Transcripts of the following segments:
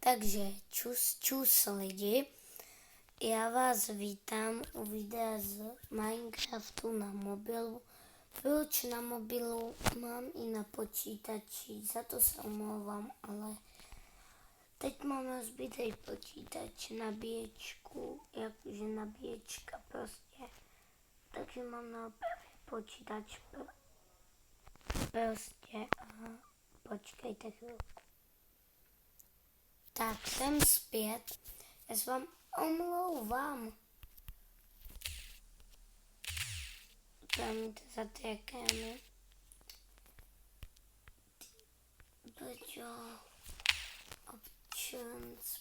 Takže čus lidi, já vás vítám u videa z Minecraftu na mobilu. Proč na mobilu? Mám i na počítači, za to se omlouvám, ale teď mám rozbitej počítač, nabíječku, jakože nabíječka prostě. Takže mám na počítač prostě a počkejte chvilku. Tak jsem zpět, já se vám omlouvám. Promiňte za ty ekémy. Brďo, občans,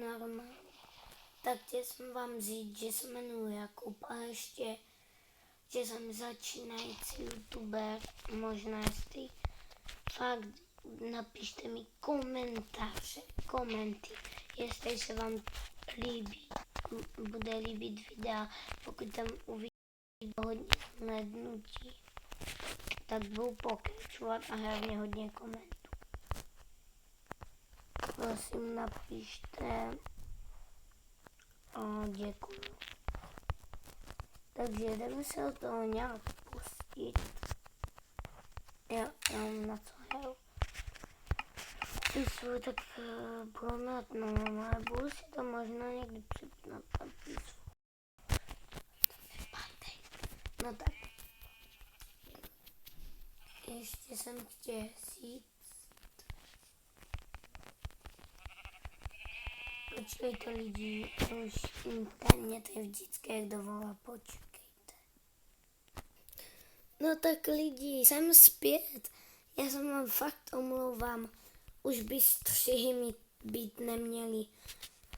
normálně. Tak chtěl jsem vám říct, že se jmenuji Jakub a ještě, že jsem začínající youtuber. Možná jestli fakt napište mi komentáře, komenty, jestli se vám bude líbit videa. Pokud tam uvidíte hodně zhlédnutí, tak budu pokračovat a hlavně hodně komentů. Prosím, napište. Děkuju. Takže jdeme se do toho nějak pustit. Já mám na co hru. Písu, tak budu mít no, ale budu si to možná někdy připnout na písu. No tak. Ještě jsem chtěl říct. Počkejte lidi, už internet je vždycky jak dovolá, počkejte. No tak lidi, jsem zpět. Já se vám fakt omlouvám. Už by střihy mi být neměly.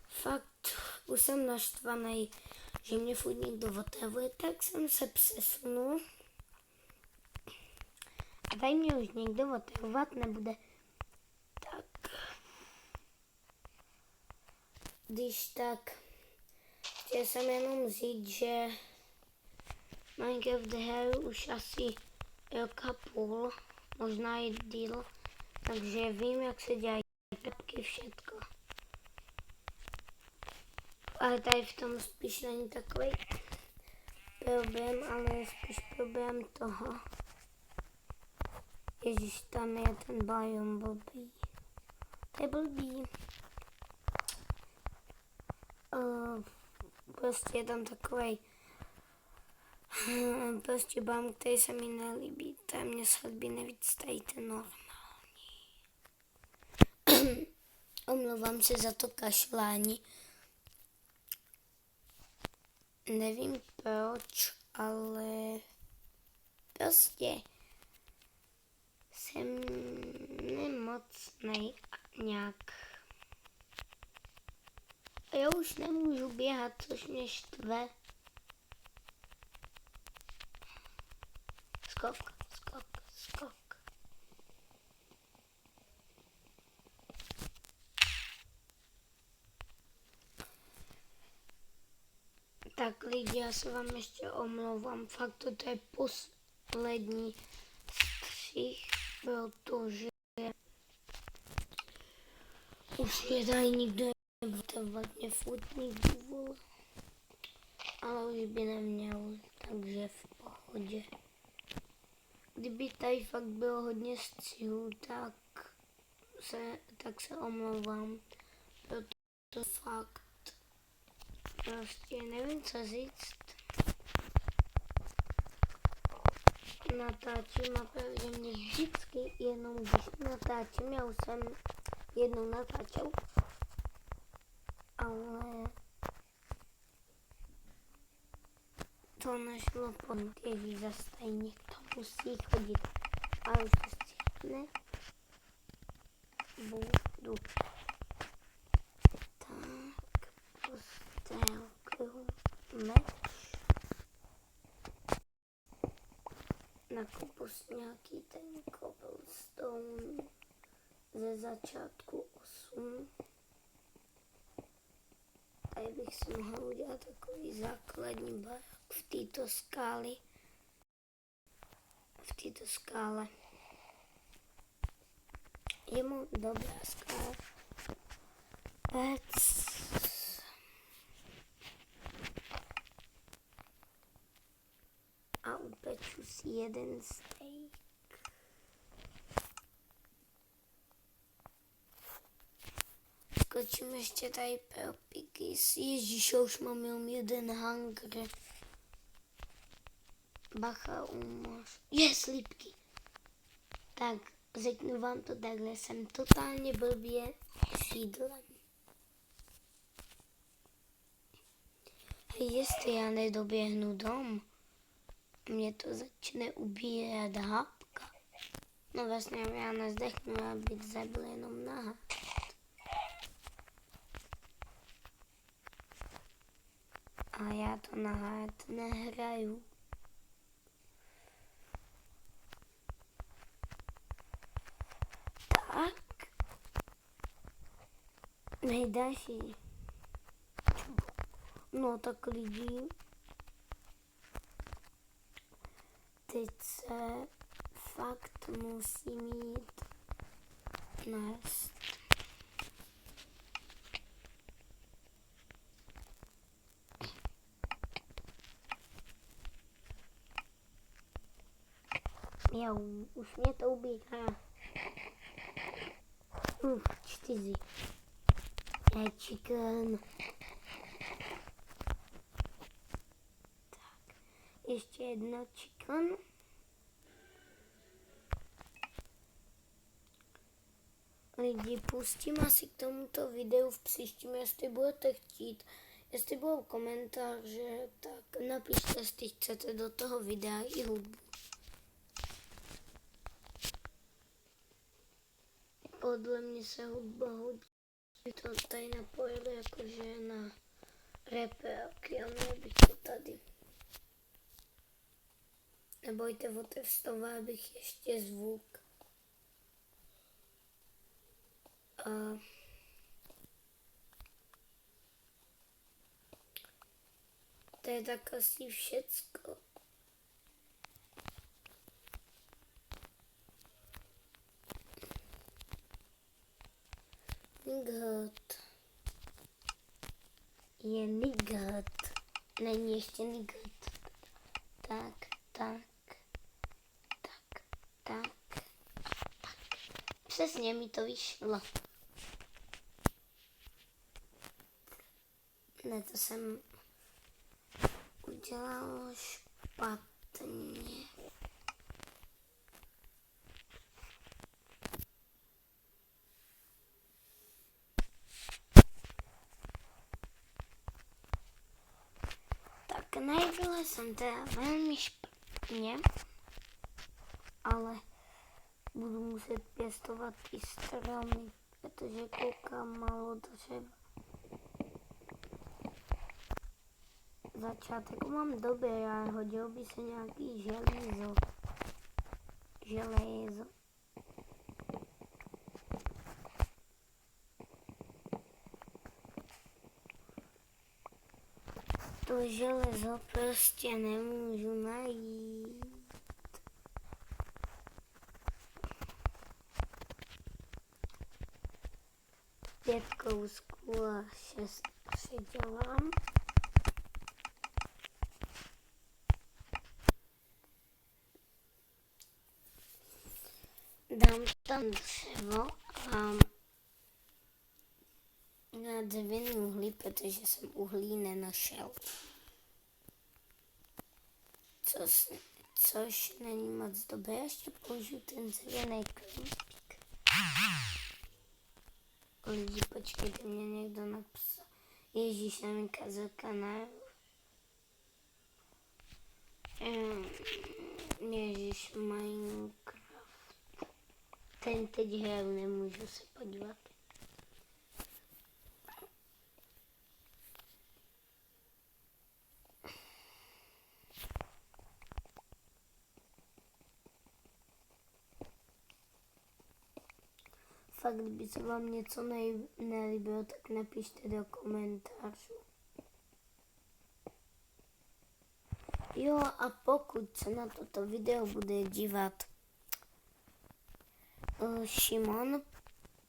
Fakt, už jsem naštvaný, že mě furt někdo otravuje, tak jsem se přesunul. A tady mě už někdo otravovat nebude. Tak. Když tak, chtěl jsem jenom říct, že Minecraft hru už asi rok a půl, možná i díl, takže vím, jak se dělají taky všetko. Ale tady v tom spíš není takový problém, ale je spíš problém toho. Ježíš, tam je ten biom blbý. To je blbý. Prostě je tam takovej prostě biom, který se mi nelíbí. To je mě schodby nevíc tady ten normální. Omlouvám se za to kašlání. Nevím proč, ale prostě jsem nemocnej nějak. A já už nemůžu běhat, což mě štve. Skok, skok, skok. Tak lidi, já se vám ještě omlouvám, fakt toto je poslední střih, protože už mě tady nikdo nebude mě furt nikdo vole. Ale už by neměl, takže v pohodě. Kdyby tady fakt bylo hodně střihů, tak se omlouvám, protože fakt prostě nevím, co říct. Natáčím a protože mě vždycky jenom když natáčím, já už jsem jednou natáčel, ale to nešlo podít, ježíš, zase tady někdo musí chodit, ale už to stihne. Budu tak postelku meč. Nakupu si nějaký ten cobblestone ze začátku 8. Tady bych si mohl udělat takový základní barák v této skále. Je mu dobrá skvělá věc. A upeču si jeden steak. Skočím ještě tady pro Piggies. Ježíš, už mám jenom jeden hunger. Bacha, umož. Je, slípky. Tak, řeknu vám to takhle, jsem totálně blbě s jídlem. A jestli já nedoběhnu dom, mě to začne ubírat hapka. No vlastně já nezdechnu, já bych zabil jenom na hlad. A já to na hlad nehraju. Tak. Nejdalší. No tak lidi. Teď se fakt musím jít najíst. Jo, už mě to ubírá. 4. Je chicken. Tak, ještě jedna chicken. Lidi, pustím asi k tomuto videu v příštím, jestli budete chtít. Jestli budou komentáře, tak napište, jestli chcete do toho videa i hudbu. Podle mě se hudba hodí. To tady napojili jakože na repelky a měl bych to tady. Nebojte, otestoval bych ještě zvuk. To je tak asi všecko. Nighat. Je nighat. Není ještě nighat. Tak. Přesně mi to vyšlo. Ne, to jsem udělala špatně. Tak nebyla jsem teda velmi špatně, ale budu muset pěstovat i stromy, protože koukám málo dřeva. Začátek mám dobrý, ale hodil by se nějaký železo. To železo prostě nemůžu najít. Pět kousků a 6 přidělám. Dám tam dřevo a na dřevěný uhlí, protože jsem uhlí nenašel. Což není moc dobré, ještě použiju ten dřevěný klíček. Lidi, počkejte, mě někdo napsal. Ježíš, jsem kazil kanál. Ježíš, Minecraft. Ten teď hraju, nemůžu se podívat. Fakt, kdyby se vám něco nelíbilo, tak napište do komentářů. Jo, a pokud se na toto video bude dívat Šimon,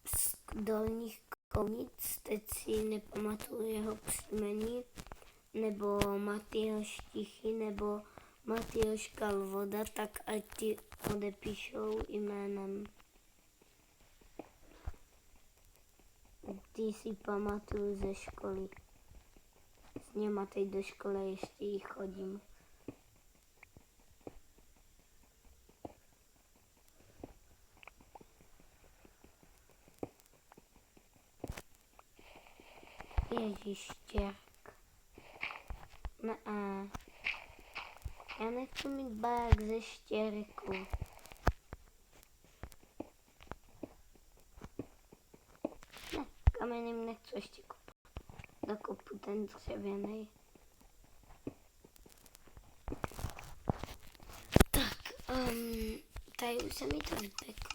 z Dolních Kounic, teď si nepamatuju jeho příjmení, nebo Matyáš Tichý, nebo Matyáš Kalvoda, tak ať ti odepíšou jménem. Ty si pamatuju ze školy. S něma teď do školy ještě jí chodím. Ježíš, Štěrk. Ne, já nechci mít barák ze štěrku. Ne, kamením nechci ještě kopat. Dokopu ten dřevěný. Tak, tady už se mi to vypeklo.